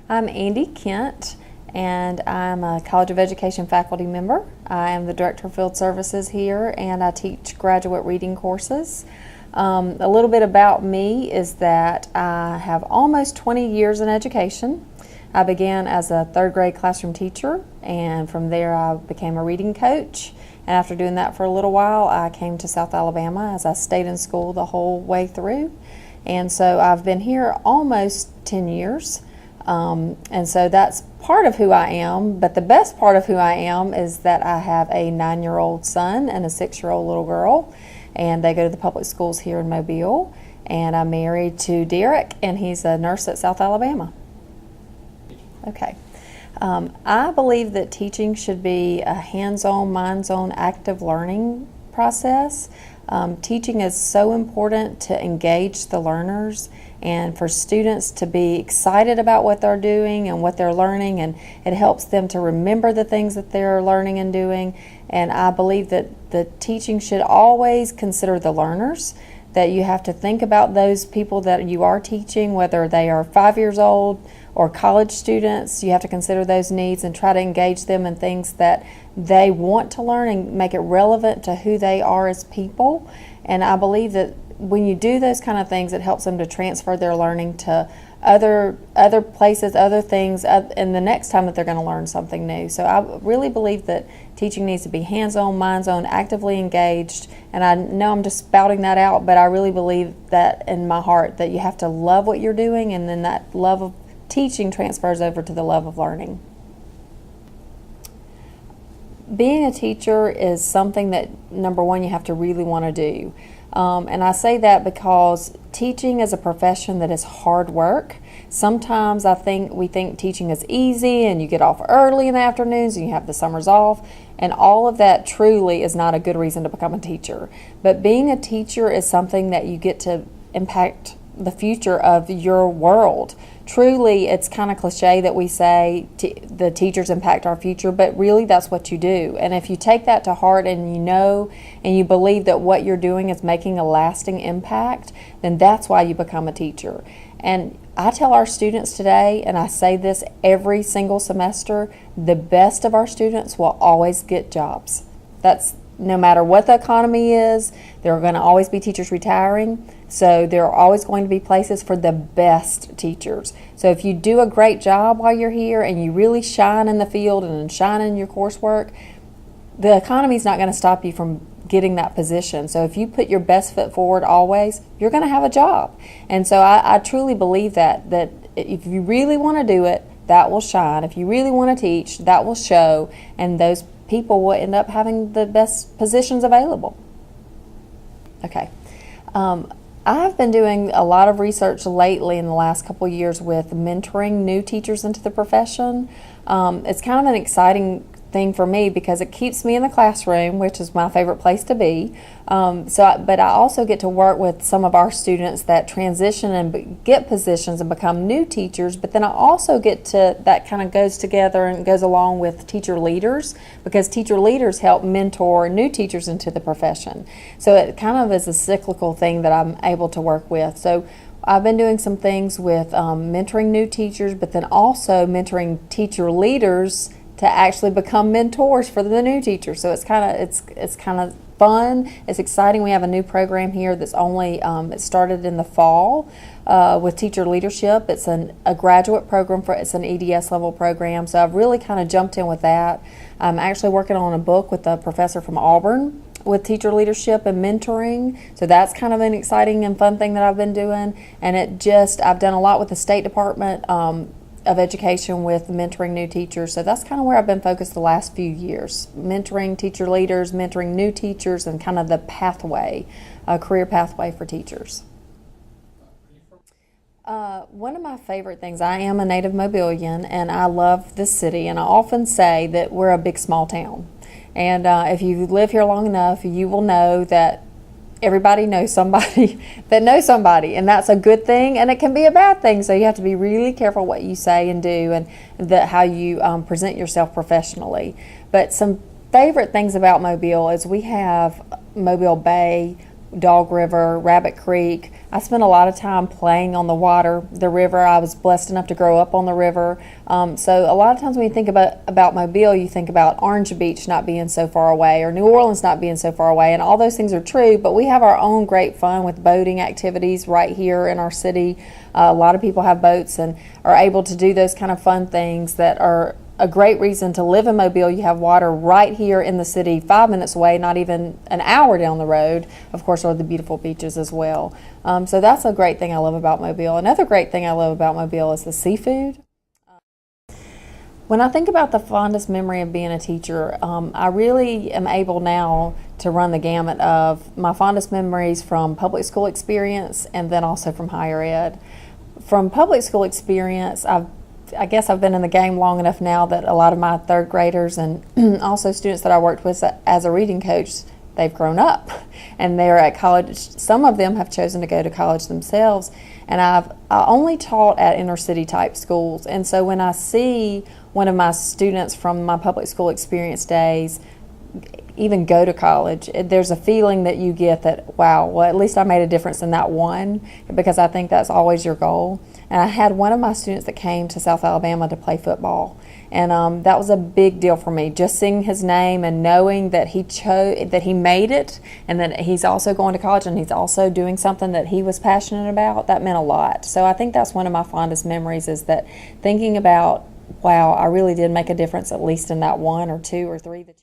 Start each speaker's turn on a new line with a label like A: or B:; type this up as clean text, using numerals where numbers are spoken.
A: I'm Andi Kent, and I'm a College of Education faculty member. I am the Director of Field Services here, and I teach graduate reading courses. A little bit about me is that I have almost 20 years in education. I began as a third grade classroom teacher, and from there I became a reading coach. And after doing that for a little while, I came to South Alabama as I stayed in school the whole way through. And so I've been here almost 10 years. And so that's part of who I am, but the best part of who I am is that I have a 9-year-old son and a 6-year-old little girl, and they go to the public schools here in Mobile. And I'm married to Derek, and he's a nurse at South Alabama. Okay. I believe that teaching should be a hands-on, minds-on, active learning process. Teaching is so important to engage the learners and for students to be excited about what they're doing and what they're learning, and it helps them to remember the things that they're learning and doing. And I believe that the teaching should always consider the learners, that you have to think about those people that you are teaching, whether they are 5 years old or college students. You have to consider those needs and try to engage them in things that they want to learn and make it relevant to who they are as people. And I believe that when you do those kind of things, it helps them to transfer their learning to other places, other things, and the next time that they're going to learn something new. So I really believe that teaching needs to be hands-on, minds-on, actively engaged. And I know I'm just spouting that out, but I really believe that in my heart, that you have to love what you're doing, and then that love of teaching transfers over to the love of learning. Being a teacher is something that, number one, you have to really want to do. And I say that because teaching is a profession that is hard work. Sometimes we think teaching is easy and you get off early in the afternoons and you have the summers off, and all of that truly is not a good reason to become a teacher. But being a teacher is something that you get to impact the future of your world. Truly, it's kind of cliche that we say the teachers impact our future, but really that's what you do. And if you take that to heart and you know and you believe that what you're doing is making a lasting impact, then that's why you become a teacher. And I tell our students today, and I say this every single semester, the best of our students will always get jobs. That's no matter what the economy is, there are going to always be teachers retiring. So there are always going to be places for the best teachers. So if you do a great job while you're here and you really shine in the field and shine in your coursework, the economy is not going to stop you from getting that position. So if you put your best foot forward always, you're going to have a job. And so I truly believe that if you really want to do it, that will shine. If you really want to teach, that will show, and those people will end up having the best positions available. Okay. I've been doing a lot of research lately in the last couple of years with mentoring new teachers into the profession. It's kind of an exciting thing for me because it keeps me in the classroom, which is my favorite place to be. But I also get to work with some of our students that transition and get positions and become new teachers. But then I also get to, that kind of goes together and goes along with teacher leaders, because teacher leaders help mentor new teachers into the profession. So it kind of is a cyclical thing that I'm able to work with. So I've been doing some things with mentoring new teachers, but then also mentoring teacher leaders to actually become mentors for the new teachers. So it's kind of fun. It's exciting. We have a new program here that's only it started in the fall with teacher leadership. It's a graduate program it's an EDS level program. So I've really kind of jumped in with that. I'm actually working on a book with a professor from Auburn with teacher leadership and mentoring. So that's kind of an exciting and fun thing that I've been doing. And I've done a lot with the State Department of Education with mentoring new teachers. So that's kind of where I've been focused the last few years. Mentoring teacher leaders, mentoring new teachers, and kind of the pathway, career pathway for teachers. One of my favorite things, I am a native Mobilian and I love this city, and I often say that we're a big small town. And if you live here long enough, you will know that everybody knows somebody that knows somebody, and that's a good thing, and it can be a bad thing. So you have to be really careful what you say and do, and how you present yourself professionally. But some favorite things about Mobile is we have Mobile Bay. Dog River, Rabbit Creek. I spent a lot of time playing on the water, the river. I was blessed enough to grow up on the river. So a lot of times when you think about Mobile, you think about Orange Beach not being so far away or New Orleans not being so far away, and all those things are true, but we have our own great fun with boating activities right here in our city. A lot of people have boats and are able to do those kind of fun things that are a great reason to live in Mobile. You have water right here in the city, 5 minutes away, not even an hour down the road. Of course, are the beautiful beaches as well. So that's a great thing I love about Mobile. Another great thing I love about Mobile is the seafood. When I think about the fondest memory of being a teacher, I really am able now to run the gamut of my fondest memories from public school experience and then also from higher ed. From public school experience, I guess I've been in the game long enough now that a lot of my third graders and also students that I worked with as a reading coach, they've grown up and they're at college. Some of them have chosen to go to college themselves, and I only taught at inner city type schools. And so when I see one of my students from my public school experience days even go to college, there's a feeling that you get that, wow, well, at least I made a difference in that one, because I think that's always your goal. And I had one of my students that came to South Alabama to play football, and that was a big deal for me. Just seeing his name and knowing that he made it, and that he's also going to college and he's also doing something that he was passionate about, that meant a lot. So I think that's one of my fondest memories, is that thinking about, wow, I really did make a difference, at least in that one or two or three that